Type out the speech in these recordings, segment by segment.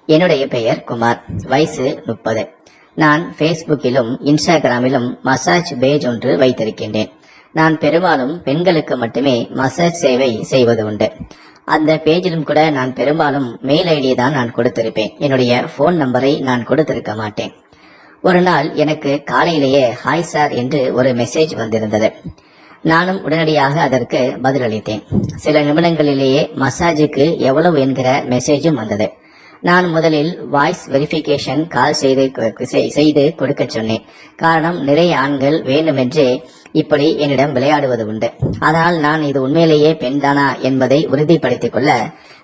என்னுடைய பெயர் குமார். வயசு 30. நான் ஃபேஸ்புக்கிலும் இன்ஸ்டாகிராமிலும் மசாஜ் பேஜ் ஒன்று வைத்திருக்கின்றேன். நான் பெரும்பாலும் பெண்களுக்கு மட்டுமே மசாஜ் சேவை செய்வது உண்டு. அந்த பேஜிலும் கூட நான் பெரும்பாலும் மெயில் ஐடி தான் நான் கொடுத்திருப்பேன். என்னுடைய போன் நம்பரை நான் கொடுத்திருக்க மாட்டேன். ஒரு நாள் எனக்கு காலையிலேயே ஹாய் சார் என்று ஒரு மெசேஜ் வந்திருந்தது. நானும் உடனடியாக அதற்கு பதிலளித்தேன். சில நிமிடங்களிலேயே மசாஜுக்கு எவ்வளவு என்கிற மெசேஜும் வந்தது. நான் முதலில் வாய்ஸ் வெரிஃபிகேஷன் கால் செய்து கொடுக்க சொன்னேன். காரணம், நிறைய ஆண்கள் வேண்டுமென்றே இப்படி என்னிடம் விளையாடுவது உண்டு. அதனால் நான் இது உண்மையிலேயே பெண்தானா என்பதை உறுதிப்படுத்திக் கொள்ள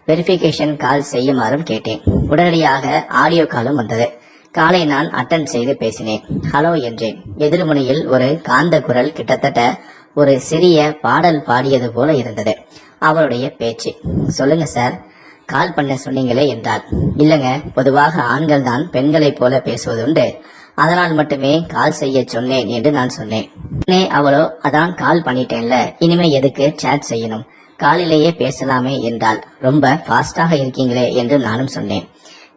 வெரிஃபிகேஷன் கால் செய்யுமாறும் கேட்டேன். உடனடியாக ஆடியோ காலும் வந்தது. காலை நான் அட்டன் செய்து பேசினேன். ஹலோ என்றேன். எதிர்முனையில் ஒரு காந்த குரல் கிட்டத்தட்ட ஒரு சிறிய பாடல் பாடியது போல இருந்தது. அவருடைய பேச்சு. சொல்லுங்க சார், கால் பண்ண சொன்னீங்களே என்றால். இல்லங்க, பொதுவாக ஆண்கள் தான் பெண்களைப் போல பேசுவதுண்டு, அதனால் மட்டுமே கால் செய்ய சொன்னேன் என்று நான் சொன்னேன். அவளோ, அதான் கால் பண்ணிட்டேன்ல, இனிமே எதுக்கு சேட் செய்யணும், காலிலேயே பேசலாமே என்றால். ரொம்ப ஃபாஸ்டாக இருக்கீங்களே என்று நானும் சொன்னேன்.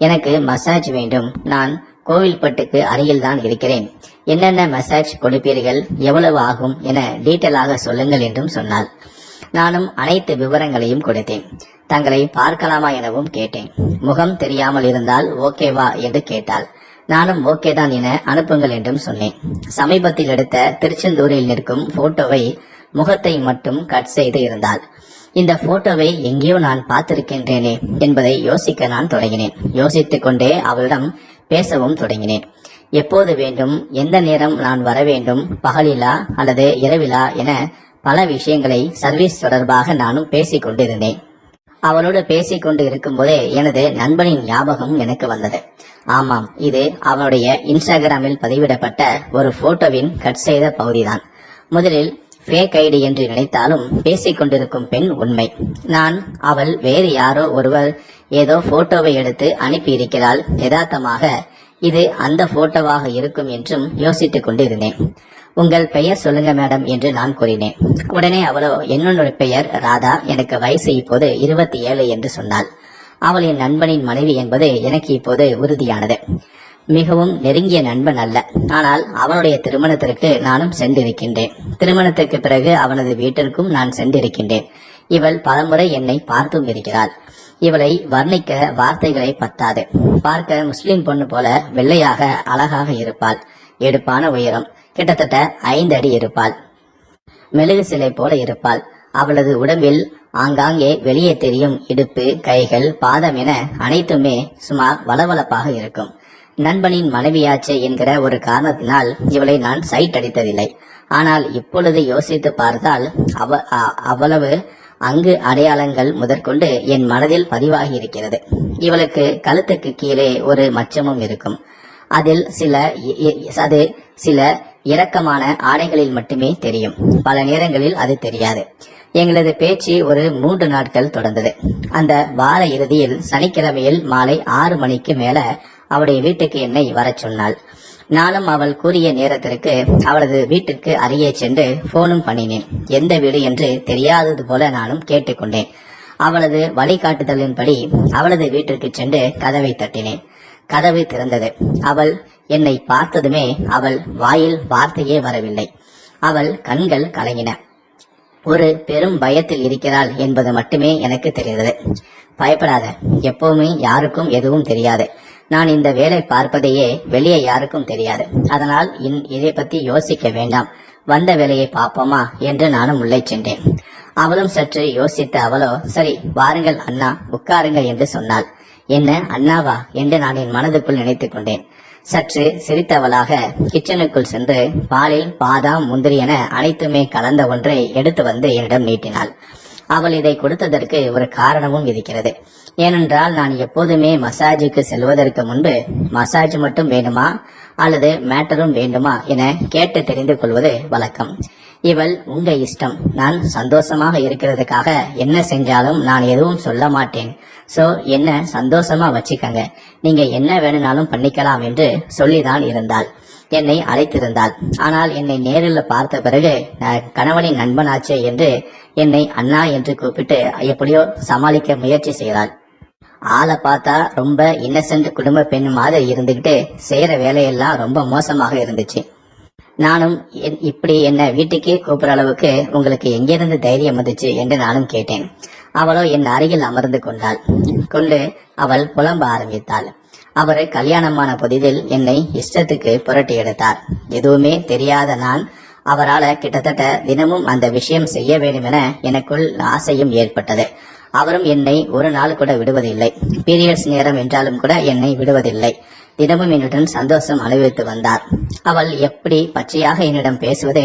எனக்கு மசாஜ் வேண்டும், நான் கோவில்பட்டுக்கு அருகில் தான் இருக்கிறேன். என்னென்ன மசாஜ் கொடுப்பீர்கள், எவ்வளவு ஆகும் என டீட்டெயிலாக சொல்லுங்கள் என்றும் சொன்னாள். நானும் அனைத்து விவரங்களையும் கொடுத்தேன். தங்களை பார்க்கலாமா எனவும் கேட்டேன். முகம் தெரியாமல் இருந்தால் ஓகேவா என்று கேட்டாள். நானும் ஓகே தான் என அனுப்புங்கள் என்றும் சொன்னேன். சமீபத்தில் எடுத்த திருச்செந்தூரில் நிற்கும் போட்டோவை முகத்தை மட்டும் கட் செய்து இருந்தாள். இந்த போட்டோவை எங்கேயோ நான் பார்த்திருக்கின்றேனே என்பதை யோசிக்க நான் தொடங்கினேன். யோசித்துக் கொண்டே அவளிடம் பேசவும் தொடங்கினேன். எப்போது வேண்டும், எந்த நேரம் நான் வர வேண்டும், பகலிலா அல்லது இரவிலா என பல விஷயங்களை சர்வீஸ் தொடர்பாக நானும் பேசிக் கொண்டிருந்தேன். அவளோடு பேசிக் கொண்டு இருக்கும் போதே எனது நண்பனின் ஞாபகம் எனக்கு வந்தது. ஆமாம், இது அவனுடைய இன்ஸ்டாகிராமில் பதிவிடப்பட்ட ஒரு போட்டோவின் கட் செய்த பகுதிதான். முதலில் ஃபேக் ஐடி என்று நினைத்தாலும் பேசிக் கொண்டிருக்கும் பெண் உண்மை. அவள் வேறு யாரோ ஒருவர் ஏதோ போட்டோவை எடுத்து அனுப்பியிருக்கிறாள். யதார்த்தமாக இது அந்த போட்டோவாக இருக்கும் என்றும் யோசித்துக் கொண்டிருந்தேன். உங்கள் பெயர் சொல்லுங்க மேடம் என்று நான் கூறினேன். உடனே அவளோ, என்னோட பெயர் ராதா, எனக்கு வயசு இப்போது 27 என்று சொன்னாள். அவள் என் நண்பனின் மனைவி என்பது எனக்கு இப்போது உறுதியானது. மிகவும் நெருங்கிய நண்பன் அல்ல, ஆனால் அவனுடைய திருமணத்திற்கு நானும் சென்றிருக்கின்றேன். திருமணத்திற்கு பிறகு அவனது வீட்டிற்கும் நான் சென்றிருக்கின்றேன். இவள் பலமுறை என்னை பார்த்தும் இருக்கிறாள். இவளை வர்ணிக்க வார்த்தைகளை பத்தாது. பார்க்க முஸ்லிம் பொண்ணு போல வெள்ளையாக அழகாக இருப்பாள். எடுப்பான உயரம், கிட்டத்தட்ட 5 அடி இருப்பாள். மெழுகு சிலை போல இருப்பாள். அவளது உடம்பில் ஆங்காங்கே வெளியே தெரியும் இடுப்பு, கைகள், பாதம் என அனைத்துமே சுமார் வளவளப்பாக இருக்கும். நண்பனின் மனைவியாச்சே என்கிற ஒரு காரணத்தினால் இவளை நான் சைட் அடித்ததில்லை. ஆனால் இப்பொழுது யோசித்து பார்த்தால் அவ்வளவு அங்கு அடையாளங்கள் முதற்கொண்டு என் மனதில் பதிவாகி இருக்கிறது. இவளுக்கு கழுத்துக்கு கீழே ஒரு மச்சமும் இருக்கும். அது சில இரக்கமான ஆடைகளில் மட்டுமே தெரியும். பல நேரங்களில் அது தெரியாது. எங்களது பேச்சு ஒரு 3 நாட்கள் தொடர்ந்தது. அந்த வார இறுதியில் சனிக்கிழமையில் மாலை 6 மணிக்கு மேல அவளுடைய வீட்டுக்கு என்னை வர சொன்னாள். நானும் அவள் கூறிய நேரத்திற்கு அவளது வீட்டிற்கு அருகே சென்று போனும் பண்ணினேன். எந்த வீடு என்று தெரியாதது போல நானும் கேட்டுக்கொண்டேன். அவளது வழிகாட்டுதலின்படி அவளது வீட்டிற்கு சென்று கதவை தட்டினேன். கதவு திறந்தது. அவள் என்னை பார்த்ததுமே அவள் வாயில் வார்த்தையே வரவில்லை. அவள் கண்கள் கலங்கின. ஒரு பெரும் பயத்தில் இருக்கிறாள் என்பது மட்டுமே எனக்கு தெரிந்தது. பயப்படாத, எப்பவுமே யாருக்கும் எதுவும் தெரியாது. நான் இந்த வேலை பார்ப்பதையே வெளியே யாருக்கும் தெரியாது. அதனால் இதை பத்தி யோசிக்க வேண்டாம், வந்த வேலையை பார்ப்போமா என்று நானும் உள்ளே சென்றேன். அவளும் சற்று யோசித்த அவளோ, சரி வாருங்கள் அண்ணா, உட்காருங்க என்று சொன்னாள். என்ன அண்ணாவா என்று நான் என் மனதுக்குள் நினைத்துக் கொண்டேன். சற்று சிரித்தவளாக கிச்சனுக்குள் சென்று பாலில் பாதாம், முந்திரி என அனைத்துமே கலந்த ஒன்றை எடுத்து வந்து என்னிடம் நீட்டினாள். அவள் இதை கொடுத்ததற்கு ஒரு காரணமும் இருக்கிறது. ஏனென்றால் நான் எப்போதுமே மசாஜுக்கு செல்வதற்கு முன்பு மசாஜ் மட்டும் வேண்டுமா அல்லது மேட்டரும் வேண்டுமா என கேட்டு தெரிந்து கொள்வது வழக்கம். இவள் உங்க இஷ்டம், நான் சந்தோஷமாக இருக்கிறதுக்காக என்ன செஞ்சாலும் நான் எதுவும் சொல்ல மாட்டேன், சோ என்ன சந்தோஷமா வச்சுக்கங்க, நீங்க என்ன வேணும்னாலும் பண்ணிக்கலாம் என்று சொல்லிதான் இருந்தாள். என்னை அழைத்திருந்தாள். ஆனால் என்னை நேரில் பார்த்த பிறகு கணவனின் நண்பனாச்சே என்று என்னை அண்ணா என்று கூப்பிட்டு எப்படியோ சமாளிக்க முயற்சி செய்தாள். ஆளை பார்த்தா ரொம்ப இன்னசென்ட் குடும்ப பெண் மாதிரி இருந்துகிட்டு செய்யற வேலையெல்லாம் ரொம்ப மோசமாக இருந்துச்சு. நானும் இப்படி என்ன வீட்டுக்கே கூப்பிடுற அளவுக்கு உங்களுக்கு எங்கிருந்து தைரியம் வந்துச்சு என்று நானும் கேட்டேன். அவளோ என் அருகில் அமர்ந்து கொண்டு அவள் புலம்ப ஆரம்பித்தாள். அவர் கல்யாணமான புதிதில் என்னை இஷ்டத்துக்கு புரட்டி எடுத்தார். எதுவுமே தெரியாத நான் அவரால் கிட்டத்தட்ட தினமும் அந்த விஷயம் செய்ய வேண்டும் என எனக்குள் ஆசையும் ஏற்பட்டது. அவரும் என்னை ஒரு நாள் கூட விடுவதில்லை. பீரியட்ஸ் நேரம் என்றாலும் கூட என்னை விடுவதில்லை. தினமும் என்னுடன் சந்தோஷம் அனுபவித்து வந்தார். அவள் எப்படி பச்சையாக என்னிடம் பேசுவது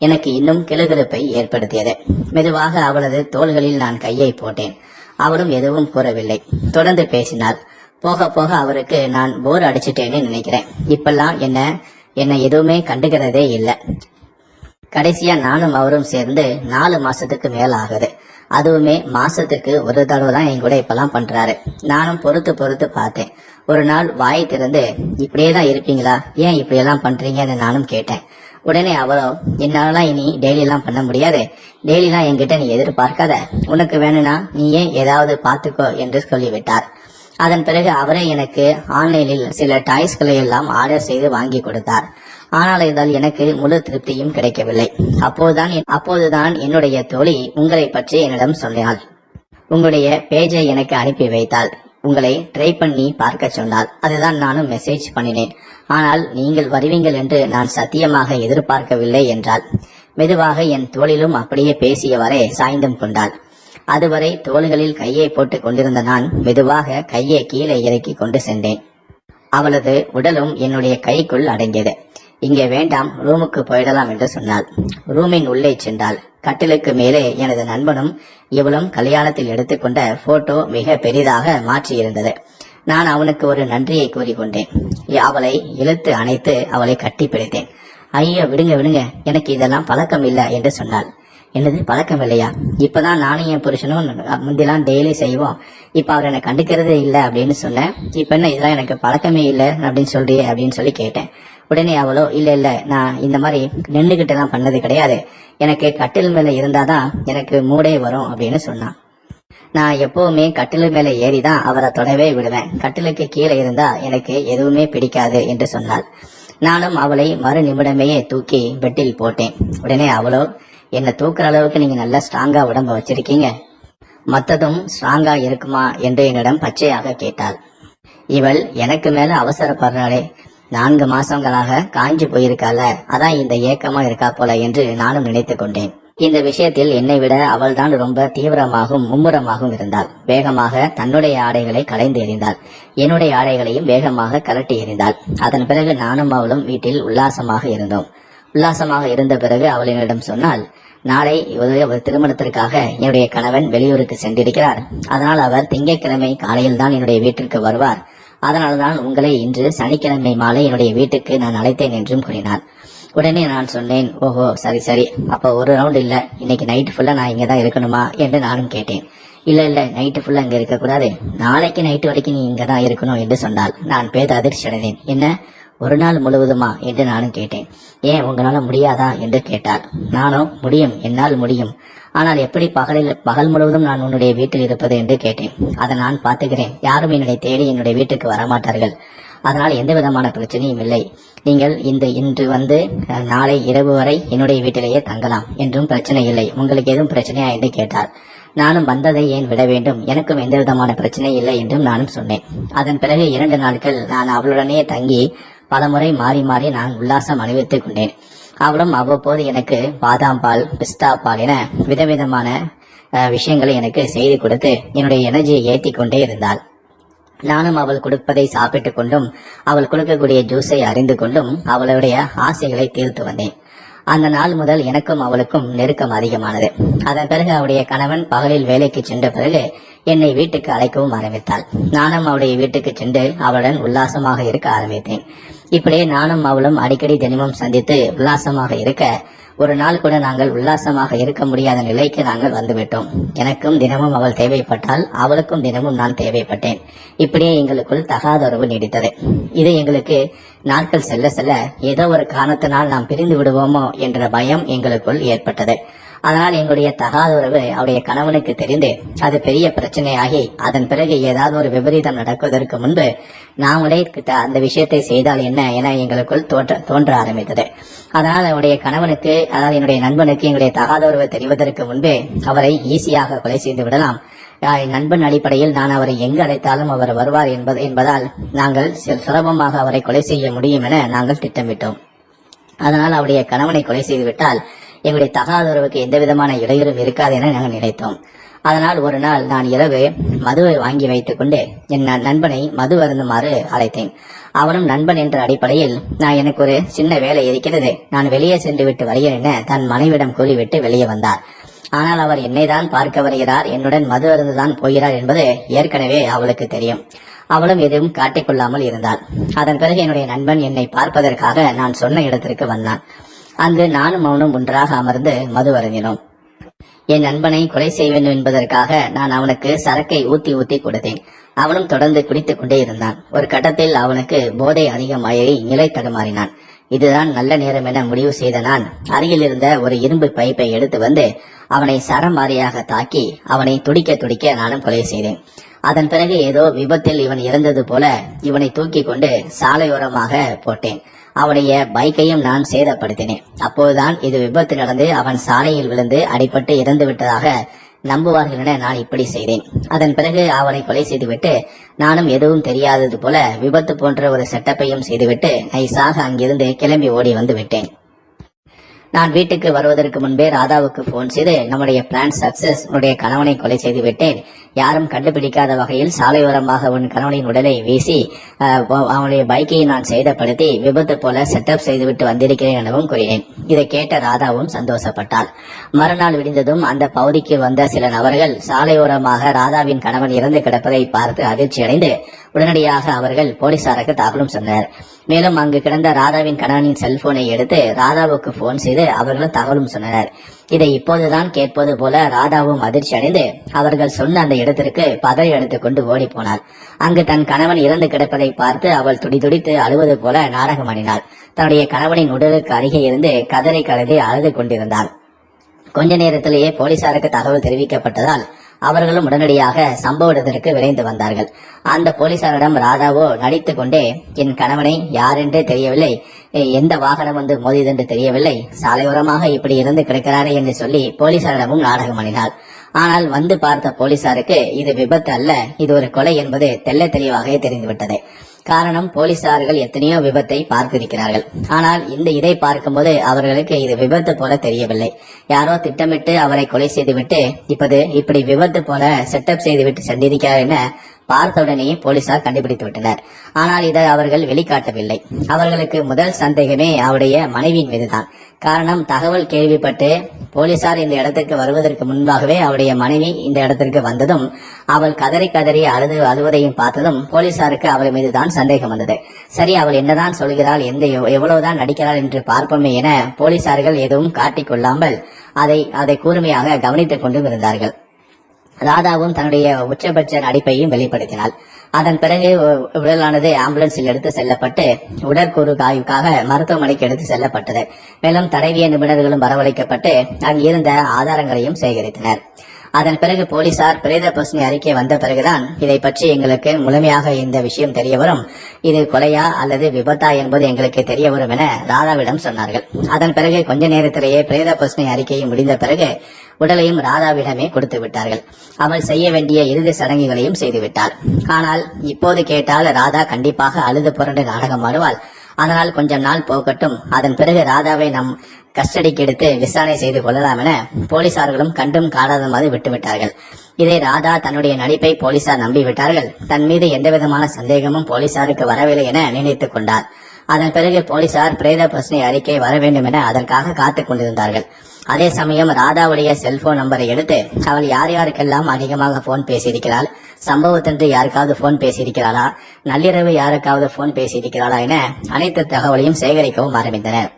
எனக்கு இன்னும் கிளுகிளுப்பை ஏற்படுத்தியது. மெதுவாக அவளது தோள்களில் நான் கையை போட்டேன். அவளும் எதுவும் கூறவில்லை. தொடர்ந்து பேசினாள். போக போக அவருக்கு நான் போர் அடிச்சிட்டேன்னு நினைக்கிறேன். இப்பெல்லாம் என்ன எதுவுமே கண்டுகிறதே இல்லை. கடைசியா நானும் அவரும் சேர்ந்து 4 மாசத்துக்கு மேல ஆகுது. அதுவுமே மாசத்துக்கு ஒரு தடவை தான் என் கூட இப்பெல்லாம் பண்றாரு. நானும் பொறுத்து பார்த்தேன். ஒரு நாள் வாயை திறந்து இப்படியே தான் இருப்பீங்களா, ஏன் இப்படியெல்லாம் பண்றீங்கன்னு நானும் கேட்டேன். உடனே அவளோ என்னாலலாம் இனி டெய்லியெல்லாம் பண்ண முடியாது, டெய்லிலாம் என்கிட்ட நீ எதிர்பார்க்காத, உனக்கு வேணும்னா நீ ஏன் ஏதாவது பார்த்துக்கோ என்று சொல்லிவிட்டார். அதன் பிறகு அவரே எனக்கு ஆன்லைனில் சில டாய்ஸ்களை எல்லாம் ஆர்டர் செய்து வாங்கி கொடுத்தார். ஆனால் இதால் எனக்கு முழு திருப்தியும் கிடைக்கவில்லை. அப்போதுதான் என்னுடைய தோழி உங்களை பற்றி என்னிடம் சொன்னாள். உங்களுடைய பேஜை எனக்கு அனுப்பி வைத்தாள். உங்களை ட்ரை பண்ணி பார்க்க சொன்னால் அதுதான் நானும் மெசேஜ் பண்ணினேன். ஆனால் நீங்கள் வருவீங்கள் என்று நான் சத்தியமாக எதிர்பார்க்கவில்லை என்றாள். மெதுவாக என் தோளிலும் அப்படியே பேசியவரை சாய்ந்தும் கொண்டாள். அதுவரை தோள்களில் கையை போட்டு கொண்டிருந்த நான் மெதுவாக கையை கீழே இறக்கி கொண்டு சென்றேன். அவளது உடலும் என்னுடைய கைக்குள் அடங்கியது. இங்கே வேண்டாம், ரூமுக்கு போயிடலாம் என்று சொன்னாள். ரூமின் உள்ளே சென்றாள். கட்டிலுக்கு மேலே எனது நண்பனும் இவளும் கல்யாணத்தில் எடுத்துக்கொண்ட போட்டோ மிக பெரிதாக மாற்றியிருந்தது. நான் அவனுக்கு ஒரு நன்றியை கூறிக்கொண்டேன். அவளை இழுத்து அணைத்து அவளை கட்டி பிடித்தேன். ஐயோ விடுங்க, எனக்கு இதெல்லாம் பழக்கம் இல்லை என்று சொன்னாள். என்னது பழக்கம் இல்லையா? இப்பதான் நானும் என் புருஷனும் முந்திலாம் டெய்லி செய்வோம், இப்ப அவர் என்னை கண்டுக்கிறதே இல்லை அப்படின்னு சொன்னேன். இப்ப என்ன இதெல்லாம் எனக்கு பழக்கமே இல்லை அப்படின்னு சொல்றியே அப்படின்னு சொல்லி கேட்டேன். உடனே அவளோ இல்ல நான் இந்த மாதிரி நின்றுகிட்டு தான் பண்ணது கிடையாது, எனக்கு கட்டில் மேல இருந்தாதான் எனக்கு மூடே வரும் அப்படின்னு சொன்னான். நான் எப்பவுமே கட்டில் மேல ஏறிதான் அவரை தொடவே விடுவேன், கட்டிலுக்கு கீழே இருந்தா எனக்கு எதுவுமே பிடிக்காது என்று சொன்னாள். நானும் அவளை மறு நிமிடமே தூக்கி பெட்டில் போட்டேன். உடனே அவளோ என்னை தூக்குற அளவுக்கு நீங்க நல்லா ஸ்ட்ராங்கா உடம்ப வச்சிருக்கீங்க, மத்ததும் ஸ்ட்ராங்கா இருக்குமா என்று என்னிடம் பச்சையாக கேட்டாள். இவள் எனக்கு மேல அவசரப்படுறாளே, 4 மாசங்களாக காஞ்சி போயிருக்கால, அதான் இந்த ஏக்கமா இருக்கா போல என்று நானும் நினைத்து கொண்டேன். இந்த விஷயத்தில் என்னை விட அவள் தான் ரொம்ப தீவிரமாகவும் மும்முரமாகவும் இருந்தாள். வேகமாக தன்னுடைய ஆடைகளை களைந்து எறிந்தாள். என்னுடைய ஆடைகளையும் வேகமாக கலட்டி எறிந்தாள். அதன் பிறகு நானும் அவளும் வீட்டில் உல்லாசமாக இருந்தோம். உல்லாசமாக இருந்த பிறகு அவள் என்னிடம் சொன்னாள், நாளை ஒரு திருமணத்திற்காக என்னுடைய கணவன் வெளியூருக்கு சென்றிருக்கிறார். அதனால் அவர் திங்கட்கிழமை காலையில் தான் என்னுடைய வீட்டிற்கு வருவார். அதனால்தான் உங்களை இன்று சனிக்கிழமை மாலை என்னுடைய வீட்டுக்கு நான் அழைத்தேன் என்றும் கூறினார். உடனே நான் சொன்னேன், ஓஹோ சரி, அப்போ ஒரு ரவுண்ட் இல்ல, இன்னைக்கு நைட்டு ஃபுல்லா நான் இங்கதான் இருக்கணுமா என்று நானும் கேட்டேன். இல்ல நைட்டு ஃபுல்லா இங்க இருக்கக்கூடாது, நாளைக்கு நைட்டு வரைக்கும் நீ இங்கதான் இருக்கணும் என்று சொன்னாள். நான் பேத அதிர்ச்சி அடைந்தேன். என்ன, ஒரு நாள் முழுவதுமா என்று நானும் கேட்டேன். ஏன் உங்களால முடியாதா என்று கேட்டாள். நானும் முடியும், என்னால் முடியும், ஆனால் எப்படி பகல் முழுவதும் நான் உன்னுடைய வீட்டில் இருப்பது என்று கேட்டேன். அதை நான் பார்த்துக்கிறேன், யாரும் என்னுடைய தேடி என்னுடைய வீட்டுக்கு வரமாட்டார்கள், அதனால் எந்த விதமான பிரச்சனையும் இல்லை, நீங்கள் இன்று வந்து நாளை இரவு வரை என்னுடைய வீட்டிலேயே தங்கலாம் என்றும் பிரச்சனை இல்லை, உங்களுக்கு எதுவும் பிரச்சனையா என்று கேட்டார். நானும் வந்ததை ஏன் விட வேண்டும், எனக்கும் எந்த விதமான பிரச்சனை இல்லை என்றும் நானும் சொன்னேன். அதன் பிறகு 2 நாட்கள் நான் அவளுடனே தங்கி பலமுறை மாறி மாறி நான் உல்லாசம் அனுபவித்துக் கொண்டேன். அவளும் அவ்வப்போது எனக்கு பாதாம் பால், பிஸ்தா பால் என விதவிதமான விஷயங்களை எனக்கு செய்து கொடுத்து என்னுடைய எனர்ஜியை ஏற்றி கொண்டே இருந்தாள். நானும் அவள் கொடுப்பதை சாப்பிட்டுக் கொண்டும் அவள் கொடுக்கக்கூடிய ஜூஸை அறிந்து கொண்டும் அவளுடைய ஆசைகளை தீர்த்து வந்தேன். அந்த நாள் முதல் எனக்கும் அவளுக்கும் நெருக்கம் அதிகமானது. அதன் பிறகு அவளுடைய கணவன் பகலில் வேலைக்கு சென்ற பிறகு என்னை வீட்டுக்கு அழைக்கவும் ஆரம்பித்தாள். நானும் அவளுடைய வீட்டுக்கு சென்று அவளுடன் உல்லாசமாக இருக்க ஆரம்பித்தேன். இப்படியே நானும் அவளும் அடிக்கடி தினமும் சந்தித்து உல்லாசமாக இருக்க ஒரு நாள் கூட நாங்கள் உல்லாசமாக இருக்க முடியாத நிலைக்கு நாங்கள் வந்துவிட்டோம். எனக்கும் தினமும் அவள் தேவைப்பட்டால், அவளுக்கும் தினமும் நான் தேவைப்பட்டேன். இப்படியே எங்களுக்குள் தகாதொரவு நீடித்தது. இது எங்களுக்கு நாட்கள் செல்ல செல்ல ஏதோ ஒரு காரணத்தினால் நாம் பிரிந்து விடுவோமோ என்ற பயம் எங்களுக்குள் ஏற்பட்டது. அதனால் எங்களுடைய தகாத உறவு அவருடைய கணவனுக்கு தெரிந்து அது பெரிய பிரச்சனையாகி அதன் பிறகு ஏதாவது ஒரு விபரீதம் நடக்குவதற்கு முன்பு நாங்களே அந்த விஷயத்தை செய்தால் என்ன என எங்களுக்குள் தோன்ற ஆரம்பித்தது. அதனால் அவருடைய கணவனுக்கு, அதாவது என்னுடைய நண்பனுக்கு எங்களுடைய தகாத உறவு தெரிவதற்கு முன்பே அவரை ஈஸியாக கொலை செய்து விடலாம். நண்பன் அடிப்படையில் நான் அவரை எங்கு அழைத்தாலும் அவர் வருவார் என்பதால் நாங்கள் சுலபமாக அவரை கொலை செய்ய முடியும் என நாங்கள் திட்டமிட்டோம். அதனால் அவருடைய கணவனை கொலை செய்துவிட்டால் எங்களுடைய தகாத உறவுக்கு எந்த விதமான இடையூறும் இருக்காது என நாங்கள் நினைத்தோம். அதனால் ஒரு நாள் நான் இரவு மதுவை வாங்கி வைத்துக் கொண்டு என் நண்பனை மது அருந்துமாறு அழைத்தேன். அவனும் நண்பன் என்ற அடிப்படையில் எனக்கு ஒரு சின்ன வேலை இருக்கிறது, நான் வெளியே சென்று விட்டு வருகிறேன் என தன் மனைவிடம் கூறிவிட்டு வெளியே வந்தார். ஆனால் அவர் என்னை தான் பார்க்க வருகிறார், என்னுடன் மது அருந்துதான் போகிறார் என்பது ஏற்கனவே அவளுக்கு தெரியும். அவளும் எதுவும் காட்டிக்கொள்ளாமல் இருந்தாள். அதன் பிறகு என்னுடைய நண்பன் என்னை பார்ப்பதற்காக நான் சொன்ன இடத்திற்கு வந்தான். அங்கு நானும் அவனும் ஒன்றாக அமர்ந்து மது அருந்தினோம். என் நண்பனை கொலை செய்ய வேண்டும் என்பதற்காக நான் அவனுக்கு சரக்கை ஊத்தி கொடுத்தேன். அவனும் தொடர்ந்து குடித்துக் கொண்டே இருந்தான். ஒரு கட்டத்தில் அவனுக்கு போதை அதிகமாகி நிலை தடுமாறினான். இதுதான் நல்ல நேரம் என முடிவு செய்த நான் அருகில் இருந்த ஒரு இரும்பு பைப்பை எடுத்து வந்து அவனை சரமாரியாக தாக்கி அவனை துடிக்க நானும் கொலை செய்தேன். அதன் பிறகு ஏதோ விபத்தில் இவன் இறந்தது போல இவனை தூக்கி கொண்டு சாலையோரமாக போட்டேன். அவனுடைய பைக்கையும் நான் சேதப்படுத்தினேன். அப்போதுதான் இது விபத்து நடந்து அவன் சாலையில் விழுந்து அடிபட்டு இறந்து விட்டதாக நம்புவார்கள் என நான் இப்படி செய்தேன். அதன் பிறகு அவனை கொலை செய்துவிட்டு நானும் எதுவும் தெரியாதது போல விபத்து போன்ற ஒரு செட்டப்பையும் செய்துவிட்டு நைசாக அங்கிருந்து கிளம்பி ஓடி வந்து விட்டேன். நான் வீட்டுக்கு வருவதற்கு முன்பே ராதாவுக்கு போன் செய்து நம்முடைய பிளான் சக்சஸ், உன்னுடைய கணவனை கொலை செய்து விட்டேன், யாரும் கண்டுபிடிக்காத வகையில் சாலையோரமாக உன் கணவனின் உடலை வீசி அவனுடைய பைக்கை நான் சேதப்படுத்தி விபத்து போல செட்டப் செய்துவிட்டு வந்திருக்கிறேன் எனவும் கூறினேன். இதை கேட்ட ராதாவும் சந்தோஷப்பட்டாள். மறுநாள் விடிந்ததும் அந்த பகுதிக்கு வந்த சில நபர்கள் சாலையோரமாக ராதாவின் கணவன் இறந்து கிடப்பதை பார்த்து அதிர்ச்சி அடைந்து உடனடியாக அவர்கள் போலீசாருக்கு தகவலும் சொன்னார். மேலும் அங்கு கிடந்த ராதாவின் கணவனின் செல்போனை எடுத்து ராதாவுக்கு போன் செய்து அவர்களும் தகவலும் சொன்னனர். இதை இப்போதுதான் கேட்பது போல ராதாவும் அதிர்ச்சி அடைந்து அவர்கள் சொன்ன அந்த இடத்திற்கு பதறி எடுத்துக் கொண்டு ஓடி போனாள். அங்கு தன் கணவன் இறந்து கிடப்பதை பார்த்து அவள் துடிதுடித்து அழுவது போல நாடகமாடினாள். தன்னுடைய கணவனின் உடலுக்கு அருகே இருந்து கதறி கலந்து அழுது கொண்டிருந்தாள். கொஞ்ச நேரத்திலேயே போலீசாருக்கு தகவல் தெரிவிக்கப்பட்டதால் அவர்களும் உடனடியாக சம்பவ இடத்திற்கு விரைந்து வந்தார்கள். அந்த போலீசாரிடம் ராதாவோ நடித்துக் கொண்டே என் கணவனை யாரென்றே தெரியவில்லை, எந்த வாகனம் வந்து மோதியதென்று தெரியவில்லை, சாலையோரமாக இப்படி இறந்து கிடக்கிறாரே என்று சொல்லி போலீசாரிடமும் நாடகம் ஆடினாள். ஆனால் வந்து பார்த்த போலீசாருக்கு இது விபத்து அல்ல, இது ஒரு கொலை என்பது தெள்ள தெளிவாக தெரிந்துவிட்டது. காரணம், போலீசார்கள் எத்தனையோ விபத்தை பார்த்திருக்கிறார்கள். ஆனால் இதை பார்க்கும்போது அவர்களுக்கு இது விபத்து போல தெரியவில்லை. யாரோ திட்டமிட்டு அவரை கொலை செய்துவிட்டு இப்படி விபத்து போல செட்டப் செய்துவிட்டு சென்றிருக்கிறார் என பார்த்தவுடனே போலீசார் கண்டுபிடித்து விட்டனர். ஆனால் இதை அவர்கள் வெளிக்காட்டவில்லை. அவர்களுக்கு முதல் சந்தேகமே அவருடைய மனைவியின் மீதுதான். காரணம், தகவல் கேள்விப்பட்டு போலீசார் இந்த இடத்திற்கு வருவதற்கு முன்பாகவே அவருடைய மனைவி இந்த இடத்திற்கு வந்ததும் அவள் கதறி அழுவதையும் பார்த்ததும் போலீசாருக்கு அவள் மீதுதான் சந்தேகம் வந்தது. சரி, அவள் என்னதான் சொல்கிறாள், எவ்வளவுதான் நடிக்கிறாள் என்று பார்ப்போமே என போலீசார்கள் எதுவும் காட்டிக்கொள்ளாமல் அதை கூர்மையாக கவனித்துக் கொண்டும் இருந்தார்கள். ராதாவும் தன்னுடைய உச்சபட்ச நடிப்பையும் வெளிப்படுத்தினாள். அதன் பிறகு உடலானது ஆம்புலன்ஸில் எடுத்து செல்லப்பட்டு உடற்கூறு ஆய்வுக்காக மருத்துவமனைக்கு எடுத்து செல்லப்பட்டது. மேலும் தடவிய நிபுணர்களும் வரவழைக்கப்பட்டு அங்கிருந்த ஆதாரங்களையும் சேகரித்தனர். அதன் பிறகு போலீசார் பிரேத பரிசோதனை அறிக்கை வந்த பிறகுதான் இதை பற்றி எங்களுக்கு முழுமையாக இந்த விஷயம் தெரிய வரும், இது கொலையா அல்லது விபத்தா என்பது எங்களுக்கு தெரிய வரும் என ராதாவிடம் சொன்னார்கள். அதன் பிறகு கொஞ்ச நேரத்திலேயே பிரேத பரிசோதனை அறிக்கையும் முடிந்த பிறகு உடலையும் ராதாவிடமே கொடுத்து விட்டார்கள். அவள் செய்ய வேண்டிய இறுதி சடங்குகளையும் செய்துவிட்டாள். ஆனால் இப்போது கேட்டால் ராதா கண்டிப்பாக அழுது புரண்டு நாடகம் ஆடுவாள். அதனால் கொஞ்சம் நாள் போகட்டும், அதன் பிறகு ராதாவை நம் கஸ்டடிக்கு எடுத்து விசாரணை செய்து கொள்ளலாம் என போலீசார்களும் கண்டும் காணாத மாதிரி விட்டுவிட்டார்கள். இதை ராதா தன்னுடைய நடிப்பை போலீசார் நம்பிவிட்டார்கள். தன் மீது எந்தவிதமான சந்தேகமும் போலீசாருக்கு வரவில்லை என நினைத்துக் கொண்டார். அதன் பிறகு போலீசார் பிரேத பரிசோதனை அறிக்கை வர வேண்டும் என அதற்காக காத்துக் கொண்டிருந்தார்கள். அதே சமயம் ராதாவுடைய செல்போன் நம்பரை எடுத்து அவள் யார் யாருக்கெல்லாம் அதிகமாக போன் பேசியிருக்கிறாள், சம்பவத்தன்று யாருக்காவது போன் பேசியிருக்கிறாளா, நள்ளிரவு யாருக்காவது போன் பேசியிருக்கிறாளா என அனைத்து தகவலையும் சேகரிக்கவும் ஆரம்பித்தனர்.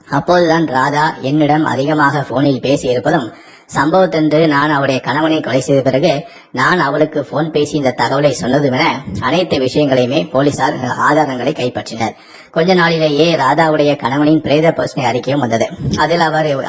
அப்போதுதான் ராதா என்னிடம் அதிகமாக போனில் பேசியிருப்பதும் சம்பவத்தன்று நான் அவருடைய கணவனை கொலை செய்த பிறகு நான் அவளுக்கு போன் பேசி இந்த தகவலை சொன்னதுமென அனைத்து விஷயங்களையுமே போலீசார் ஆதாரங்களை கைப்பற்றினர். கொஞ்ச நாளிலேயே ராதாவுடைய கணவனின் பிரேத பரிசோதனை அறிக்கையும் வந்தது. அதில்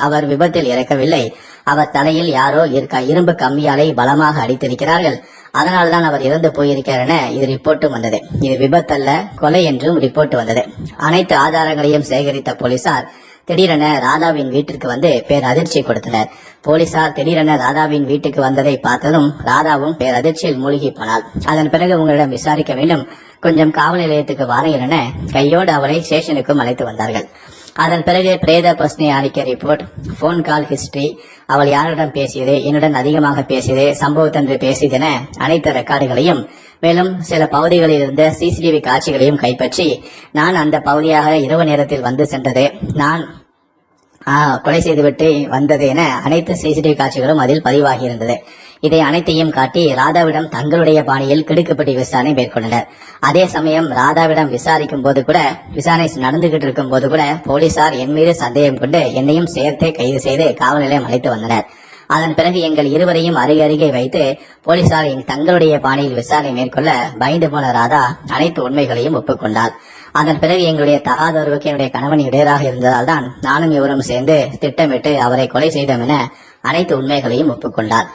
அவர் விபத்தில் இறக்கவில்லை, அவர் தலையில் யாரோ இரும்பு கம்பியாலை பலமாக அடித்திருக்கிறார்கள், அதனால்தான் அவர் இறந்து போயிருக்கிறார் என இது ரிப்போர்ட்டும் வந்தது. இது விபத்தல்ல, கொலை என்றும் ரிப்போர்ட் வந்தது. அனைத்து ஆதாரங்களையும் சேகரித்த போலீசார் திடீரென ராதாவின் வீட்டிற்கு வந்து பேரதிர்ச்சி கொடுத்தனர். போலீசார் திடீரென ராதாவின் வீட்டுக்கு வந்ததை பார்த்ததும் ராதாவும் பேரதிர்ச்சியில் மூழ்கி போனாள். அதன் பிறகு உங்களிடம் விசாரிக்க வேண்டும், கொஞ்சம் காவல் நிலையத்துக்கு வாருங்கள் என கையோடு அவளை ஸ்டேஷனுக்கும் அழைத்து வந்தார்கள். அதன் பிறகு பிரேத பரிசோதனை அறிக்கை ரிப்போர்ட், போன் கால் ஹிஸ்டரி, அவள் யாரிடம் பேசியது, என்னுடன் அதிகமாக பேசியது, சம்பவத்தன்று பேசியது என அனைத்து ரெக்கார்டுகளையும், மேலும் சில பகுதிகளில் இருந்த சிசிடிவி காட்சிகளையும் கைப்பற்றி நான் அந்த பகுதியாக இரவு நேரத்தில் வந்து சென்றது, நான் கொலை செய்துவிட்டு வந்தது என அனைத்து சிசிடிவி காட்சிகளும் அதில் பதிவாகி இருந்தது. இதை அனைத்தையும் காட்டி ராதாவிடம் தங்களுடைய பாணியில் கிடுக்குப்பட்டி விசாரணை மேற்கொண்டனர். அதே சமயம் ராதாவிடம் விசாரிக்கும் போது கூட, விசாரணை நடந்துகிட்டு இருக்கும் போது கூட போலீசார் என் மீது சந்தேகம் கொண்டு என்னையும் சேர்த்தே கைது செய்து காவல் நிலையம் அழைத்து வந்தனர். அதன் பிறகு எங்கள் இருவரையும் அருகே வைத்து போலீசார் தங்களுடைய பாணியில் விசாரணை மேற்கொள்ள பயந்து போன ராதா அனைத்து உண்மைகளையும் ஒப்புக்கொண்டார். அதன் பிறகு எங்களுடைய தகாத உறவுக்கு என்னுடைய கணவன் இடையராக இருந்ததால் தான் நானும் இவரும் சேர்ந்து திட்டமிட்டு அவரை கொலை செய்தோம் என அனைத்து உண்மைகளையும் ஒப்புக்கொண்டார்.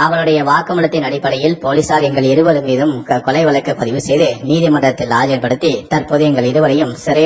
அவருடைய வாக்குமூலத்தின் அடிப்படையில் போலீசார் எங்கள் இருவர் மீதும் கொலை வழக்கு பதிவு செய்து நீதிமன்றத்தில் ஆஜர்படுத்தி தற்போது எங்கள் இருவரையும் சிறை